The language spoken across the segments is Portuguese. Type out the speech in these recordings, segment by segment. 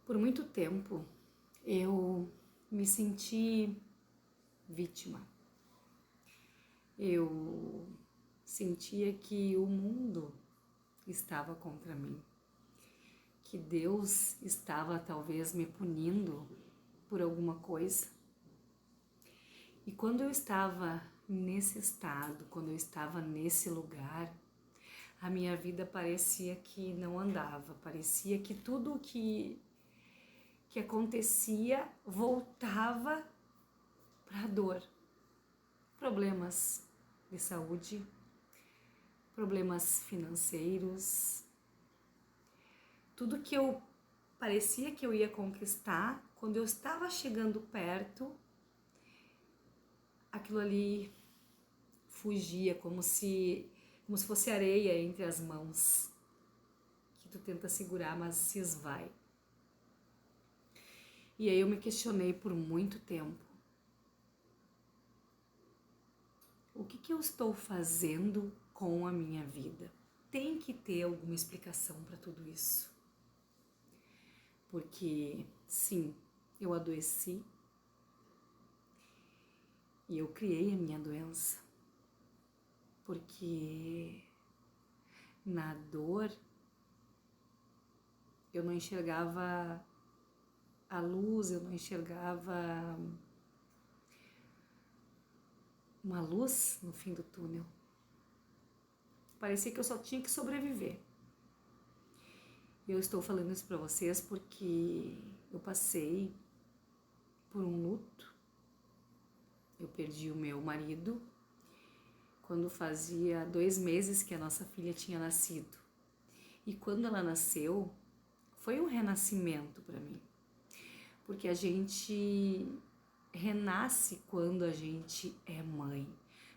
Por muito tempo eu me senti vítima. Eu sentia que o mundo estava contra mim, que Deus estava talvez me punindo por alguma coisa. E quando eu estava nesse estado, quando eu estava nesse lugar, a minha vida parecia que não andava, parecia que tudo que acontecia voltava para a dor. Problemas de saúde, problemas financeiros, tudo que eu parecia que eu ia conquistar, quando eu estava chegando perto, aquilo ali fugia como se fosse areia entre as mãos, que tu tenta segurar, mas se esvai. E aí eu me questionei por muito tempo. O que eu estou fazendo com a minha vida? Tem que ter alguma explicação para tudo isso. Porque, sim, eu adoeci e eu criei a minha doença. Porque na dor eu não enxergava a luz, eu não enxergava uma luz no fim do túnel. Parecia que eu só tinha que sobreviver. Eu estou falando isso para vocês porque eu passei por um luto. Eu perdi o meu marido quando fazia 2 meses que a nossa filha tinha nascido. E quando ela nasceu, foi um renascimento para mim. Porque a gente renasce quando a gente é mãe.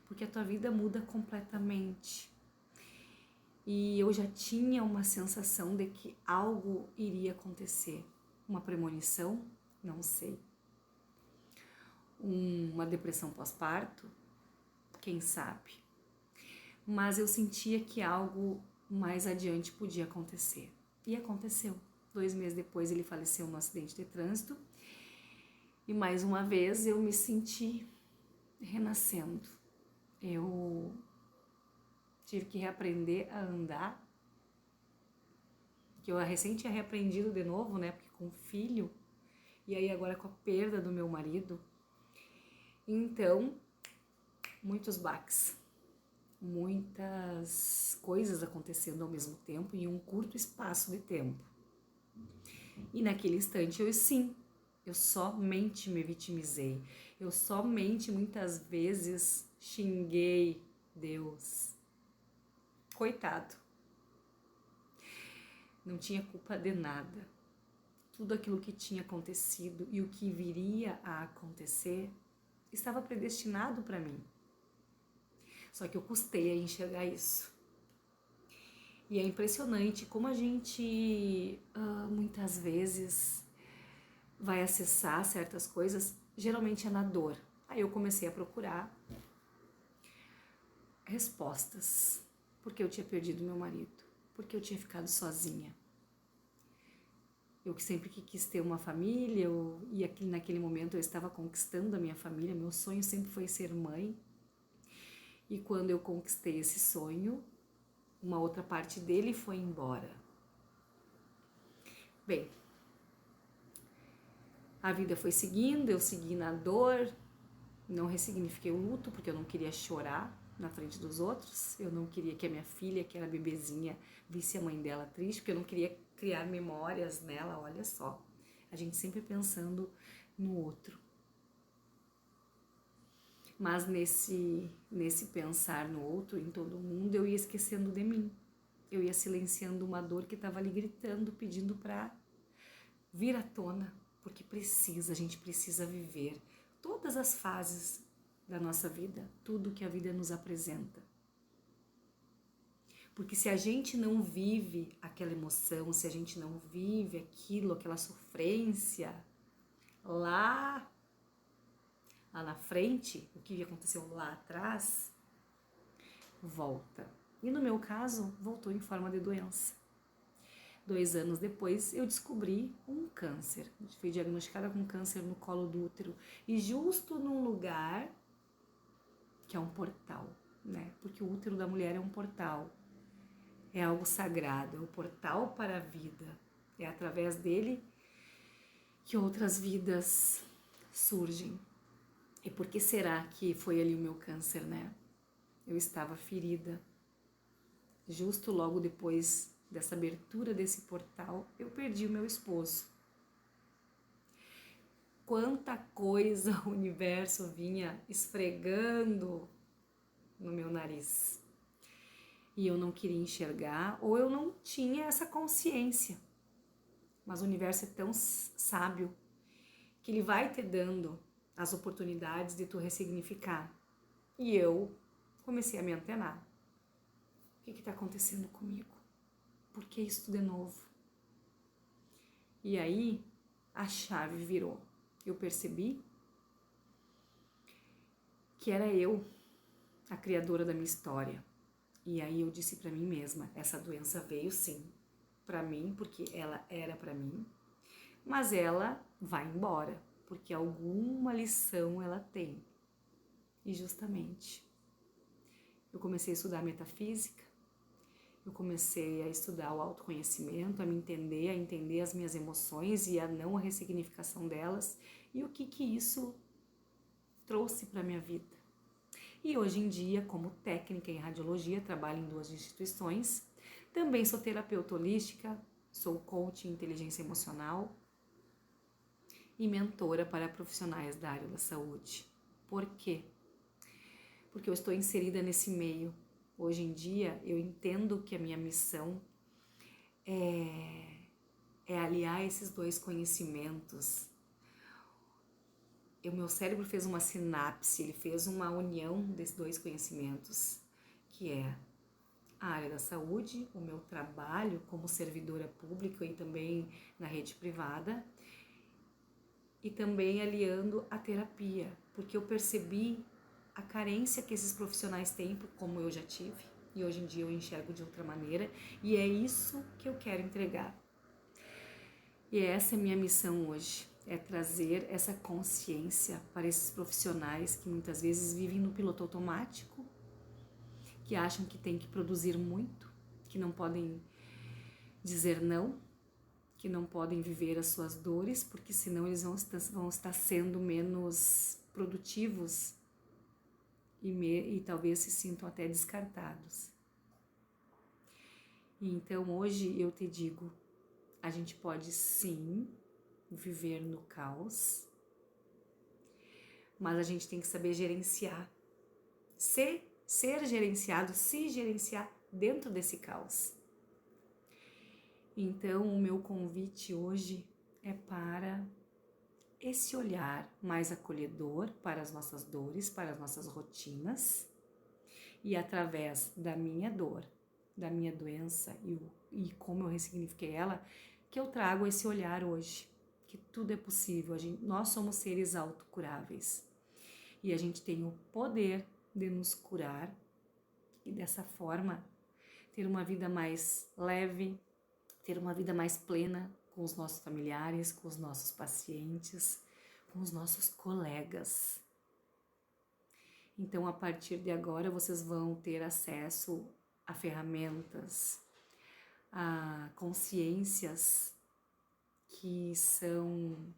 Porque a tua vida muda completamente. E eu já tinha uma sensação de que algo iria acontecer. Uma premonição? Não sei. Uma depressão pós-parto? Quem sabe? Mas eu sentia que algo mais adiante podia acontecer. E aconteceu. 2 meses depois ele faleceu num acidente de trânsito. E mais uma vez eu me senti renascendo. Eu tive que reaprender a andar. Que eu recém tinha reaprendido de novo, né? Porque com filho. E aí agora com a perda do meu marido. Então, muitos baques. Muitas coisas acontecendo ao mesmo tempo em um curto espaço de tempo. E naquele instante eu somente me vitimizei. Eu somente muitas vezes xinguei Deus. Coitado. Não tinha culpa de nada. Tudo aquilo que tinha acontecido e o que viria a acontecer estava predestinado para mim. Só que eu custei a enxergar isso. E é impressionante como a gente muitas vezes vai acessar certas coisas, geralmente é na dor. Aí eu comecei a procurar respostas. Porque eu tinha perdido meu marido, porque eu tinha ficado sozinha. Eu sempre que quis ter uma família, e naquele momento eu estava conquistando a minha família, meu sonho sempre foi ser mãe. E quando eu conquistei esse sonho, uma outra parte dele foi embora. Bem, a vida foi seguindo, eu segui na dor, não ressignifiquei o luto porque eu não queria chorar na frente dos outros, eu não queria que a minha filha, que era bebezinha, visse a mãe dela triste, porque eu não queria criar memórias nela, olha só. A gente sempre pensando no outro. Mas nesse pensar no outro, em todo mundo, eu ia esquecendo de mim. Eu ia silenciando uma dor que estava ali gritando, pedindo para vir à tona, porque a gente precisa viver todas as fases da nossa vida, tudo que a vida nos apresenta. Porque se a gente não vive aquela emoção, se a gente não vive aquilo, aquela sofrência, lá na frente, o que aconteceu lá atrás, volta. E no meu caso, voltou em forma de doença. 2 anos depois, eu descobri um câncer. Fui diagnosticada com câncer no colo do útero. E justo num lugar que é um portal, né? Porque o útero da mulher é um portal. É algo sagrado, é o portal para a vida. É através dele que outras vidas surgem. E por que será que foi ali o meu câncer, né? Eu estava ferida. Justo logo depois dessa abertura desse portal, eu perdi o meu esposo. Quanta coisa o universo vinha esfregando no meu nariz. E eu não queria enxergar, ou eu não tinha essa consciência. Mas o universo é tão sábio que ele vai te dando as oportunidades de tu ressignificar. E eu comecei a me antenar. O que está acontecendo comigo? Por que isso de novo? E aí a chave virou. Eu percebi que era eu a criadora da minha história. E aí eu disse para mim mesma, essa doença veio sim para mim, porque ela era para mim, mas ela vai embora, porque alguma lição ela tem. E justamente, eu comecei a estudar metafísica, eu comecei a estudar o autoconhecimento, a me entender, a entender as minhas emoções e a não a ressignificação delas, e o que isso trouxe para minha vida. E hoje em dia, como técnica em radiologia, trabalho em 2 instituições. Também sou terapeuta holística, sou coach em inteligência emocional e mentora para profissionais da área da saúde. Por quê? Porque eu estou inserida nesse meio. Hoje em dia, eu entendo que a minha missão é aliar esses 2 conhecimentos. O meu cérebro fez uma sinapse, ele fez uma união desses 2 conhecimentos, que é a área da saúde, o meu trabalho como servidora pública e também na rede privada, e também aliando a terapia, porque eu percebi a carência que esses profissionais têm, como eu já tive, e hoje em dia eu enxergo de outra maneira, e é isso que eu quero entregar. E essa é a minha missão hoje, é trazer essa consciência para esses profissionais que muitas vezes vivem no piloto automático, que acham que tem que produzir muito, que não podem dizer não, que não podem viver as suas dores, porque senão eles vão estar sendo menos produtivos e talvez se sintam até descartados. E então hoje eu te digo, a gente pode sim viver no caos, mas a gente tem que saber gerenciar, ser gerenciado, se gerenciar dentro desse caos. Então, o meu convite hoje é para esse olhar mais acolhedor para as nossas dores, para as nossas rotinas, e através da minha dor, da minha doença e como eu ressignifiquei ela, que eu trago esse olhar hoje, que tudo é possível, nós somos seres autocuráveis e a gente tem o poder de nos curar e dessa forma ter uma vida mais leve, ter uma vida mais plena com os nossos familiares, com os nossos pacientes, com os nossos colegas. Então, a partir de agora, vocês vão ter acesso a ferramentas, a consciências que são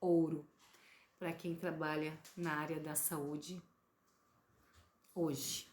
ouro para quem trabalha na área da saúde hoje.